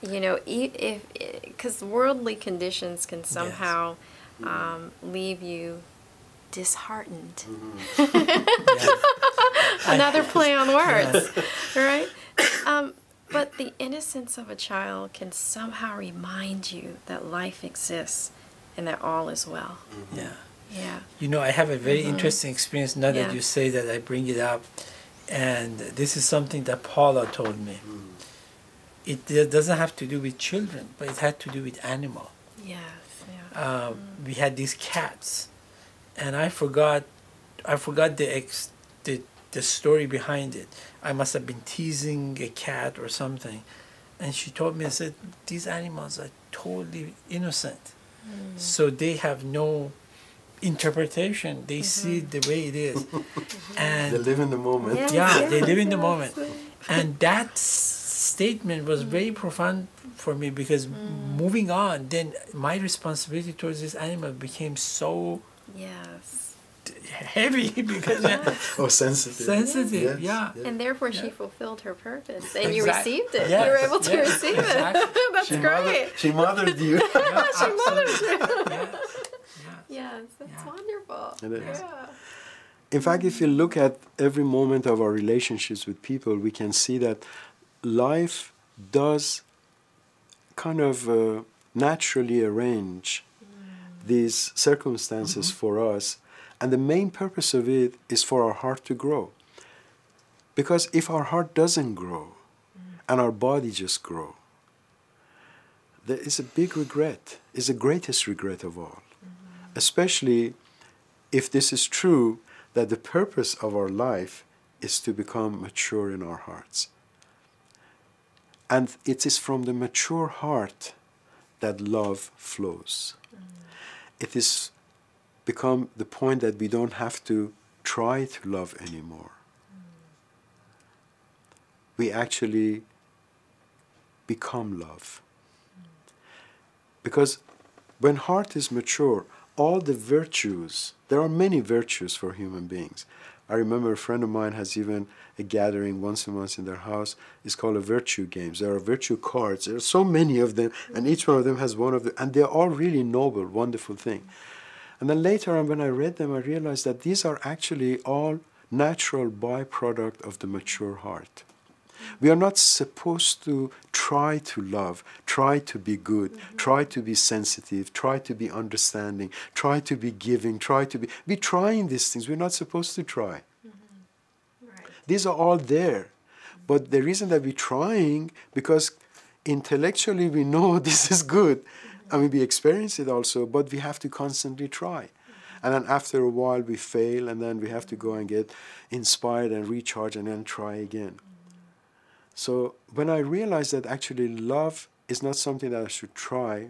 You know, if because worldly conditions can somehow leave you disheartened. Another play on words, right? But the innocence of a child can somehow remind you that life exists and that all is well. Yeah. Yeah. You know, I have a very interesting experience now that Yeah. you say that, I bring it up. And this is something that Paula told me. It doesn't have to do with children, but it had to do with animal. Yes. Yeah. We had these cats, and I forgot the story behind it. I must have been teasing a cat or something, and she told me, I said, these animals are totally innocent, so they have no interpretation. They see it the way it is, and They live in the moment. they live in the moment. And that statement was very profound for me, because moving on, then my responsibility towards this animal became so Yes. heavy because Oh, sensitive. sensitive. Yes, Yeah. And therefore, she fulfilled her purpose, and you Exact- received it. Yes, You were able to yes, receive exactly. it. That's great. She mothered you. She mothered you. Yes. Yes, that's wonderful. It is. Yeah. In fact, if you look at every moment of our relationships with people, we can see that life does kind of naturally arrange these circumstances for us. And the main purpose of it is for our heart to grow. Because if our heart doesn't grow and our body just grow, there is a big regret. It's the greatest regret of all. Especially if this is true, that the purpose of our life is to become mature in our hearts. And it is from the mature heart that love flows. It is become the point that we don't have to try to love anymore. We actually become love. Because when heart is mature, all the virtues, there are many virtues for human beings. I remember a friend of mine has even a gathering once a month in their house. It's called a virtue games. There are virtue cards. There are so many of them, and each one of them has one of them, and they're all really noble, wonderful thing. And then later on, when I read them, I realized that these are actually all natural byproduct of the mature heart. We are not supposed to try to love, try to be good, try to be sensitive, try to be understanding, try to be giving, try to be trying these things. We're not supposed to try. Right. These are all there. But the reason that we're trying, because intellectually we know this is good. I mean, we experience it also, but we have to constantly try. And then after a while we fail, and then we have to go and get inspired and recharge and then try again. So when I realized that actually love is not something that I should try,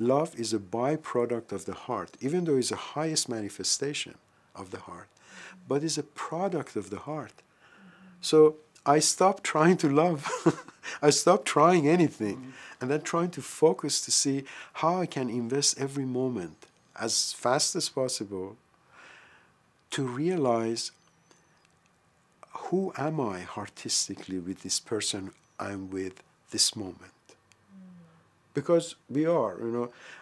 love is a byproduct of the heart, even though it's the highest manifestation of the heart, but it's a product of the heart. So I stopped trying to love. I stopped trying anything, and then trying to focus to see how I can invest every moment as fast as possible to realize, who am I artistically with this person I'm with this moment? Because we are,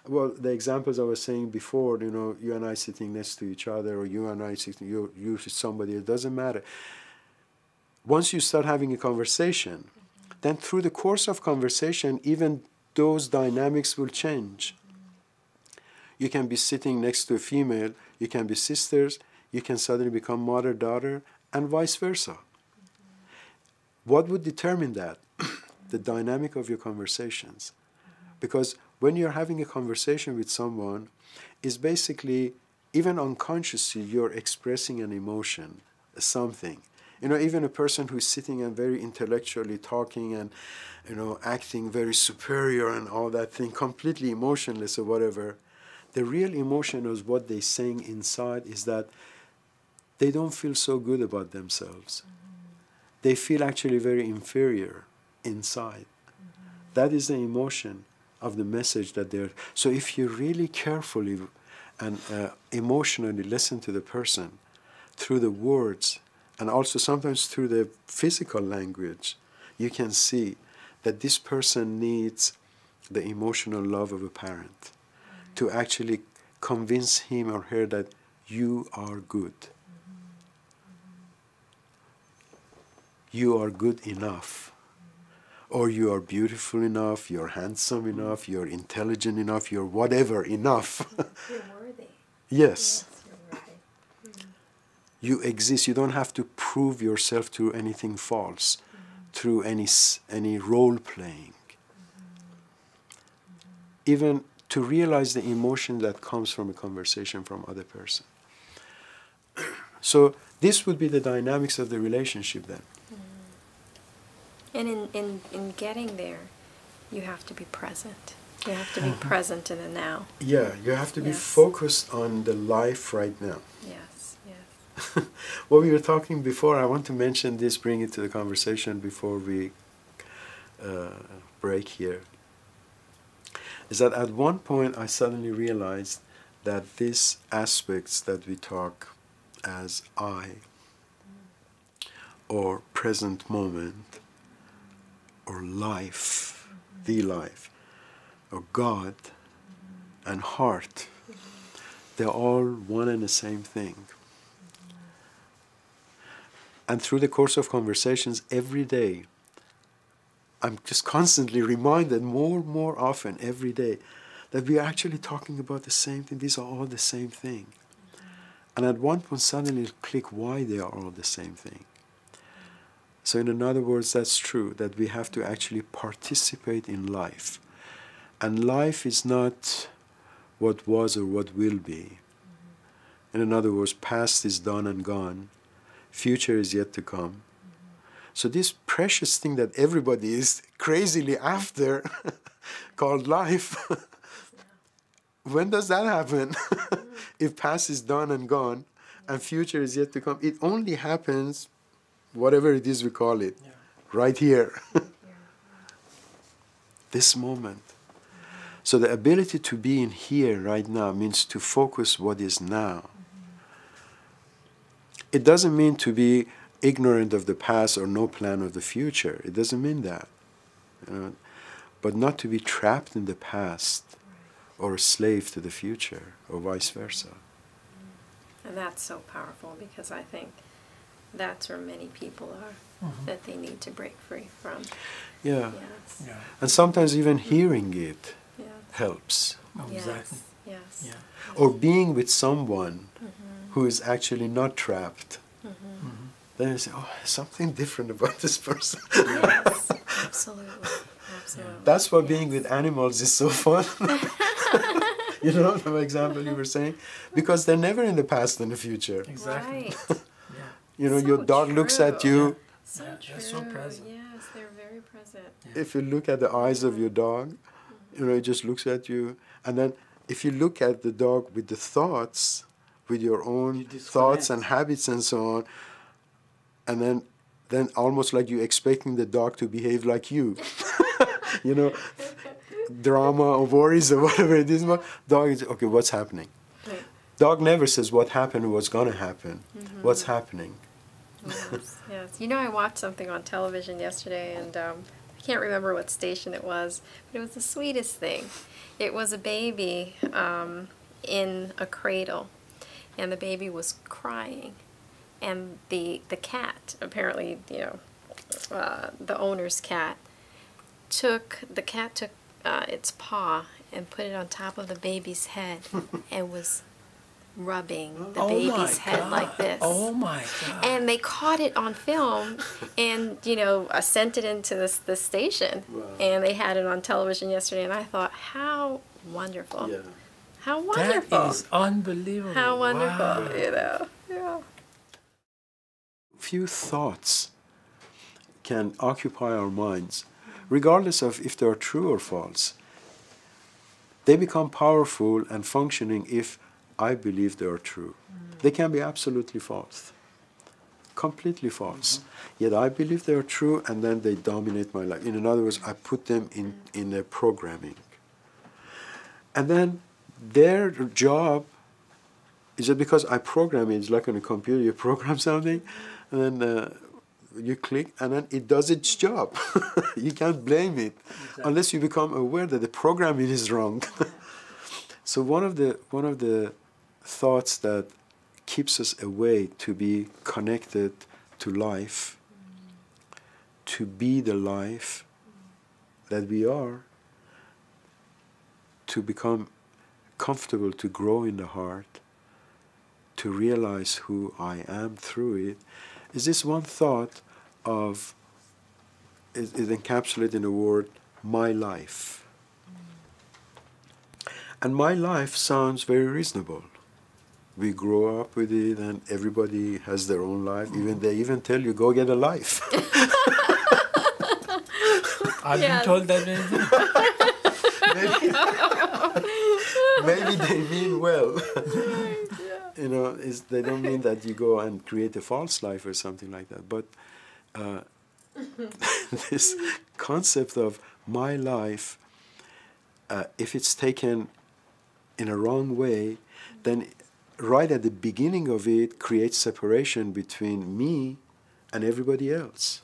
well, the examples I was saying before, you and I sitting next to each other, or you and I sitting, you with somebody, it doesn't matter. Once you start having a conversation, then through the course of conversation, even those dynamics will change. You can be sitting next to a female, you can be sisters, you can suddenly become mother-daughter, and vice versa. What would determine that? The dynamic of your conversations. Because when you're having a conversation with someone, is basically, even unconsciously, you're expressing an emotion, something. Even a person who's sitting and very intellectually talking and, acting very superior and all that thing, completely emotionless or whatever, the real emotion is what they're saying inside is that they don't feel so good about themselves. They feel actually very inferior inside. That is the emotion of the message that they're... So if you really carefully and emotionally listen to the person through the words and also sometimes through the physical language, you can see that this person needs the emotional love of a parent to actually convince him or her that you are good. You are good enough. Or you are beautiful enough, you're handsome enough, you're intelligent enough, you're whatever enough. You're worthy. Yes. You're worthy. You exist. You don't have to prove yourself through anything false, through any role playing. Even to realize the emotion that comes from a conversation from other person. So this would be the dynamics of the relationship then. And in getting there, you have to be present. You have to be present in the now. Yeah, you have to be Yes. focused on the life right now. Yes, yes. What we were talking before, I want to mention this, bring it to the conversation before we break here, is that at one point I suddenly realized that these aspects that we talk as I, or present moment, or life, the life, or God, and heart, they're all one and the same thing. And through the course of conversations every day, I'm just constantly reminded more and more often every day that we are actually talking about the same thing. These are all the same thing. And at one point suddenly it'll click why they are all the same thing. So in other words, that's true, that we have to actually participate in life. And life is not what was or what will be. In other words, past is done and gone. Future is yet to come. So this precious thing that everybody is crazily after, called life, when does that happen? If past is done and gone, and future is yet to come, it only happens, whatever it is we call it, right here. This moment. So the ability to be in here right now means to focus what is now. It doesn't mean to be ignorant of the past or no plan of the future. It doesn't mean that. But not to be trapped in the past or a slave to the future or vice versa. And that's so powerful because I think that's where many people are, that they need to break free from. Yeah. Yes. Yeah. And sometimes even hearing it Yes. helps. Oh, exactly. Yes. Yes. Yeah. Or being with someone who is actually not trapped. Then you say, oh, there's something different about this person. Yes. Absolutely. Absolutely. That's why being with animals is so fun. You know, the example you were saying? Because they're never in the past and the future. Exactly. Right. Yeah. You know, So your dog looks at true. you. So Yeah, true. they're so present. Yes, they're very present. If you look at the eyes of your dog, you know, it just looks at you. And then if you look at the dog with the thoughts, with your own You thoughts disconnect. and habits and so on, and then almost like you're expecting the dog to behave like you. You know, drama or worries or whatever it is. Dog is, okay, what's happening? Right. Dog never says what happened or what's going to happen. What's happening? Yes, yes. You know, I watched something on television yesterday, and I can't remember what station it was, but it was the sweetest thing. It was a baby in a cradle, and the baby was crying, and the cat, apparently, you know, the owner's cat, took its paw and put it on top of the baby's head and was rubbing the Oh my baby's head God. like this. Oh my God. And they caught it on film and, you know, sent it into the station. Wow. And they had it on television yesterday. And I thought, how wonderful. Yeah. How wonderful. That is unbelievable. How wonderful, Wow. you know. Yeah. Few thoughts can occupy our minds, regardless of if they are true or false. They become powerful and functioning if I believe they are true. They can be absolutely false, completely false. Yet I believe they are true, and then they dominate my life. In other words, I put them in a programming. And then their job is that because I program it, it's like on a computer, you program something, and then you click, and then it does its job. You can't blame it unless you become aware that the programming is wrong. So one of the thoughts that keeps us away to be connected to life, to be the life that we are, to become comfortable, to grow in the heart, to realize who I am through it, is this one thought of, is encapsulated in the word, my life. And my life sounds very reasonable. We grow up with it, and everybody has their own life. Even they even tell you, go get a life. I've been told that maybe they mean well. You know, they don't mean that you go and create a false life or something like that. But this concept of my life, if it's taken in a wrong way, then right at the beginning of it creates separation between me and everybody else.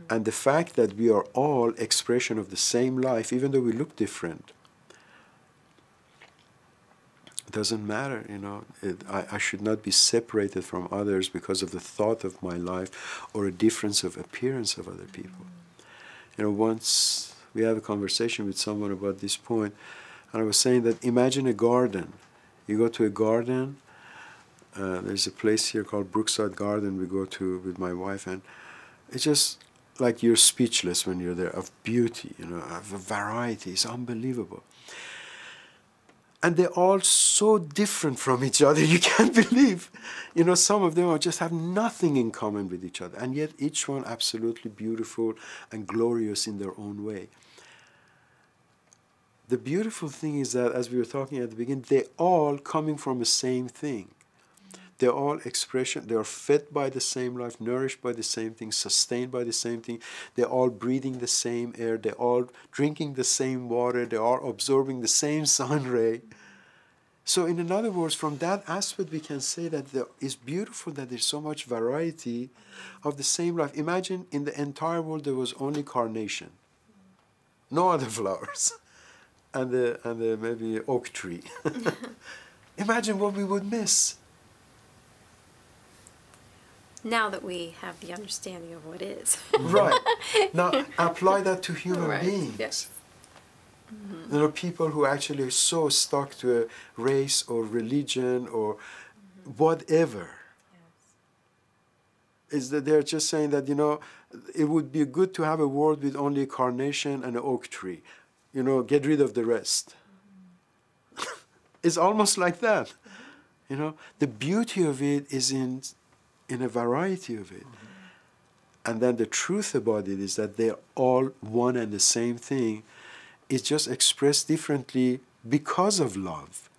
And the fact that we are all expression of the same life, even though we look different, doesn't matter, you know. I should not be separated from others because of the thought of my life or a difference of appearance of other people. You know, once we had a conversation with someone about this point, and I was saying that imagine a garden. You go to a garden, there's a place here called Brookside Garden we go to with my wife, and it's just like you're speechless when you're there, of beauty, you know, of a variety. It's unbelievable. And they're all so different from each other, you can't believe. You know, some of them just have nothing in common with each other, and yet each one absolutely beautiful and glorious in their own way. The beautiful thing is that, as we were talking at the beginning, they're all coming from the same thing. They're all expression, they are fed by the same life, nourished by the same thing, sustained by the same thing. They're all breathing the same air, they're all drinking the same water, they're all absorbing the same sun ray. So in other words, from that aspect, we can say that it's beautiful that there's so much variety of the same life. Imagine in the entire world there was only carnation, no other flowers, and the maybe oak tree. Imagine what we would miss. Now that we have the understanding of what is. Right. Now apply that to human beings. Yes. Mm-hmm. There are people who actually are so stuck to a race or religion or whatever. Yes. Is that they're just saying that, you know, it would be good to have a world with only a carnation and an oak tree. You know, get rid of the rest. Mm-hmm. It's almost like that. Mm-hmm. You know, the beauty of it is in a variety of it. Mm-hmm. And then the truth about it is that they're all one and the same thing. It's just expressed differently because of love.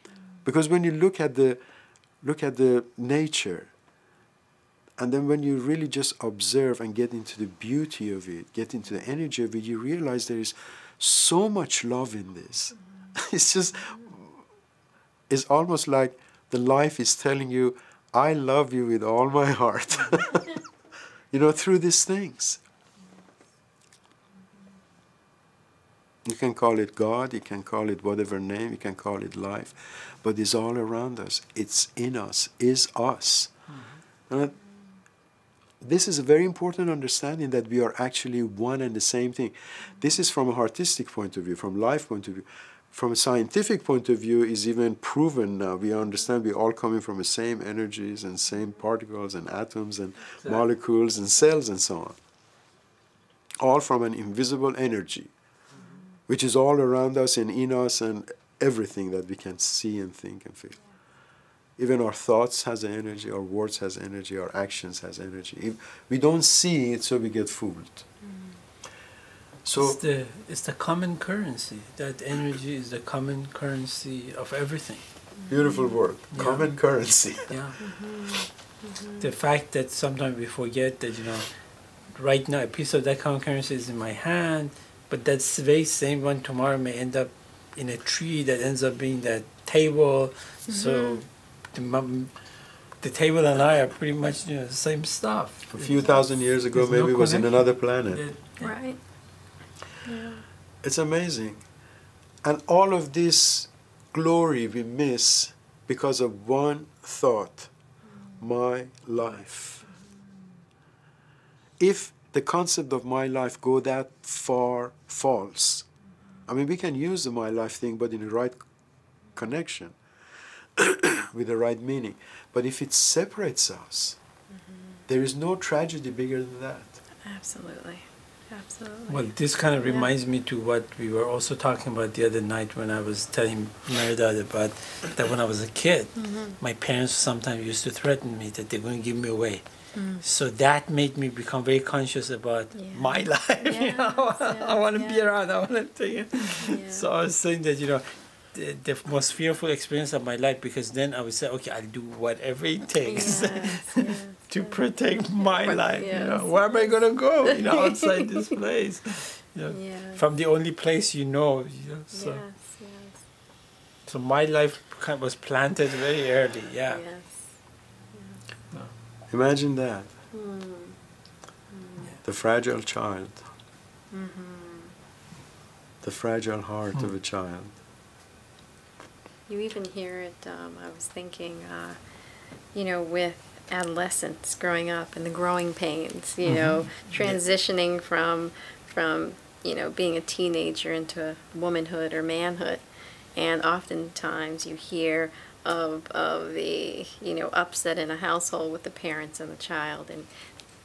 Mm-hmm. Because when you look at the nature, and then when you really just observe and get into the beauty of it, get into the energy of it, you realize there is so much love in this. Mm-hmm. It's almost like the life is telling you, I love you with all my heart. You know, through these things. You can call it God, you can call it whatever name, you can call it life, but it's all around us. It's in us, is us. Mm-hmm. This is a very important understanding that we are actually one and the same thing. This is from a artistic point of view, from life point of view. From a scientific point of view, is even proven now. We understand we're all coming from the same energies and same particles and atoms and molecules and cells and so on. All from an invisible energy, which is all around us and in us and everything that we can see and think and feel. Even our thoughts has an energy, our words has energy, our actions has energy. If we don't see it, so we get fooled. So it's the common currency. That energy is the common currency of everything. Beautiful word. Yeah. Common currency. Yeah. Mm-hmm. Mm-hmm. The fact that sometimes we forget that, you know, right now a piece of that common currency is in my hand, but that very same one tomorrow may end up in a tree that ends up being that table. Mm-hmm. So the table and I are pretty much the same stuff. A few thousand years ago, There's no maybe it was in connection. another planet. Right. Yeah. It's amazing. And all of this glory we miss because of one thought, my life. If the concept of my life go that far false, I mean, we can use the my life thing, but in the right connection, with the right meaning. But if it separates us, there is no tragedy bigger than that. Absolutely. Absolutely. Well, this kind of Yeah. reminds me to what we were also talking about the other night when I was telling Meredith about that when I was a kid, my parents sometimes used to threaten me that they're going to give me away. So that made me become very conscious about Yeah. my life. You know, Yes, I want to be yes. around. I want to take it. Yeah. So I was saying that, the most fearful experience of my life, because then I would say, okay, I'll do whatever it takes Yes, to yes. protect my But- life. yes, Where am I yes. going to go? Outside this place. Yeah. From the only place you know. So, Yes, yes, so my life kind of was planted very early. Yeah. yes. Imagine that. Hmm. The fragile child, Mm-hmm. the fragile heart of a child. You even hear it, I was thinking, with adolescents growing up and the growing pains, transitioning from being a teenager into womanhood or manhood. And oftentimes you hear of the, upset in a household with the parents and the child. And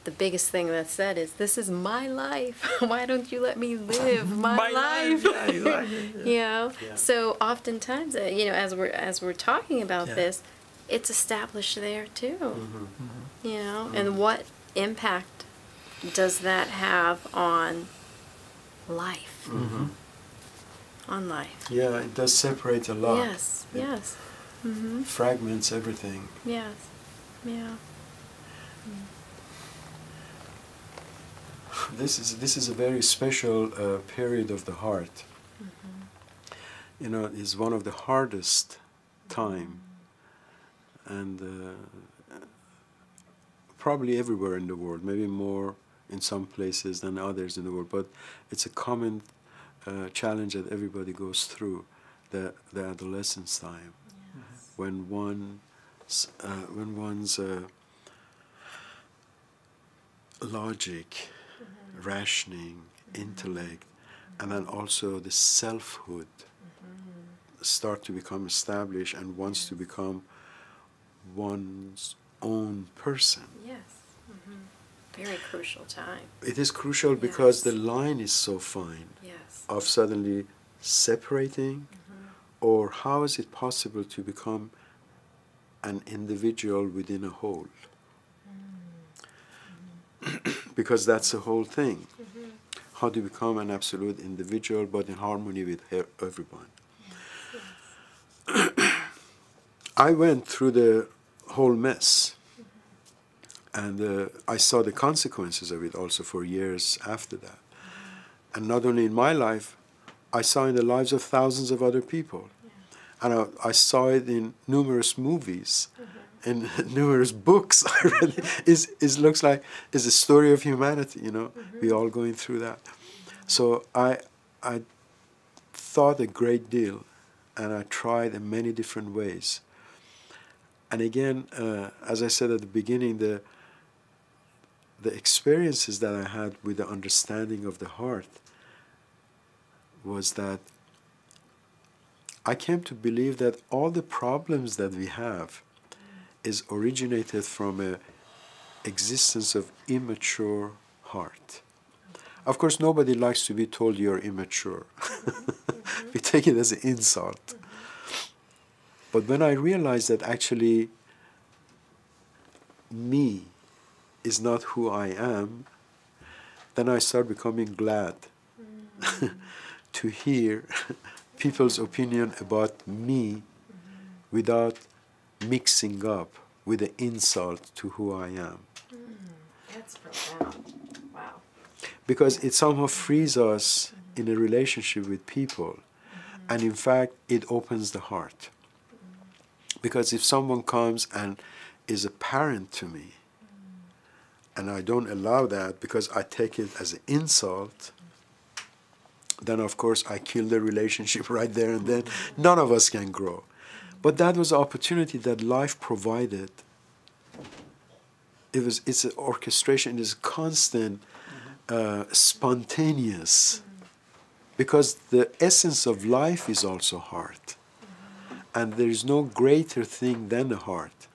the biggest thing that's said is, this is my life. Why don't you let me live my life? Yeah, exactly. Yeah. So oftentimes, as we're talking about Yeah. this, it's established there too. Mm-hmm. And what impact does that have on life? Mm-hmm. On life. Yeah, it does separate a lot. Yes. It Yes. Mm-hmm. fragments everything. Yes. Yeah. This is a very special period of the heart. It's one of the hardest time, and probably everywhere in the world, maybe more in some places than others in the world, but it's a common challenge that everybody goes through, the adolescence time, when one's logic, rationing, intellect, and then also the selfhood start to become established and wants to become one's own person. Yes. Very crucial time. It is crucial because Yes. the line is so fine Yes. of suddenly separating, or how is it possible to become an individual within a whole? Because that's the whole thing. How to become an absolute individual but in harmony with everyone. I went through the whole mess, and I saw the consequences of it also for years after that. And not only in my life, I saw in the lives of thousands of other people. And I saw it in numerous movies, in numerous books I read. It looks like it's a story of humanity, we all going through that. So I thought a great deal, and I tried in many different ways. And again, as I said at the beginning, the experiences that I had with the understanding of the heart was that I came to believe that all the problems that we have is originated from a existence of immature heart. Of course, nobody likes to be told you're immature. We take it as an insult. But when I realized that actually me is not who I am, then I start becoming glad to hear people's opinion about me without mixing up with the insult to who I am. That's profound. Wow. Because it somehow frees us in a relationship with people, and in fact it opens the heart. Because if someone comes and is apparent to me, and I don't allow that because I take it as an insult, then of course I kill the relationship right there and then. None of us can grow. But that was an opportunity that life provided. It's an orchestration, it's constant, spontaneous, because the essence of life is also heart. And there is no greater thing than the heart.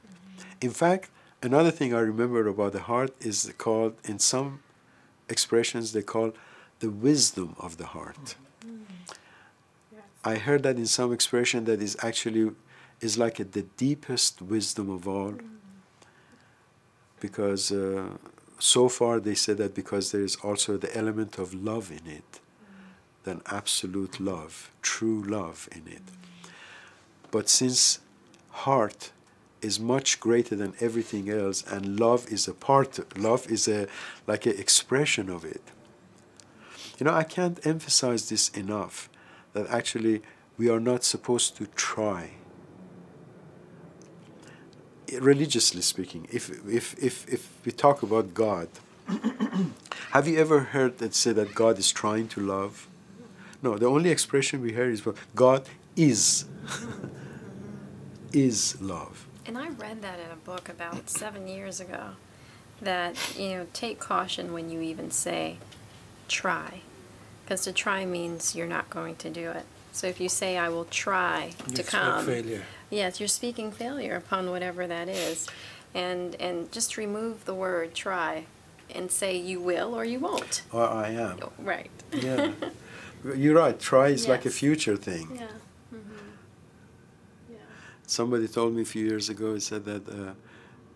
In fact, another thing I remember about the heart is called, in some expressions, they call the wisdom of the heart. I heard that in some expression that is actually is like the deepest wisdom of all, because so far they said that because there is also the element of love in it, then absolute love, true love in it. But since heart is much greater than everything else, and love is a part, love is like an expression of it. You know, I can't emphasize this enough, that actually we are not supposed to try. Religiously speaking, if we talk about God, have you ever heard that say that God is trying to love? No, the only expression we hear is God is is love. And I read that in a book about 7 years ago, that, you know, take caution when you even say try, because to try means you're not going to do it. So if you say I will try to come, failure. yes, you're speaking failure upon whatever that is, and just remove the word try, and say you will or you won't. Or I am. Right. Yeah, you're right. Try is like a Yes. future thing. Yeah. Yeah. Somebody told me a few years ago. He said that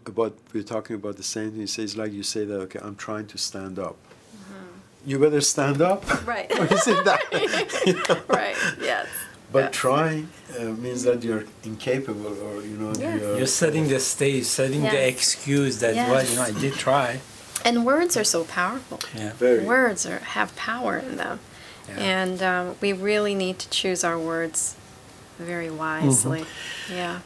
about we're talking about the same thing. He says like you say that, okay, I'm trying to stand up. You better stand up. Right. Or is it that? You know? Right. Yes. But Yes. trying means that you're incapable, or you know, Yes. You're setting the stage, setting the Yes. excuse that, Yes. well, you know, I did try. And words are so powerful. Yeah. Very. Words have power in them. Yeah. And we really need to choose our words very wisely. Yeah.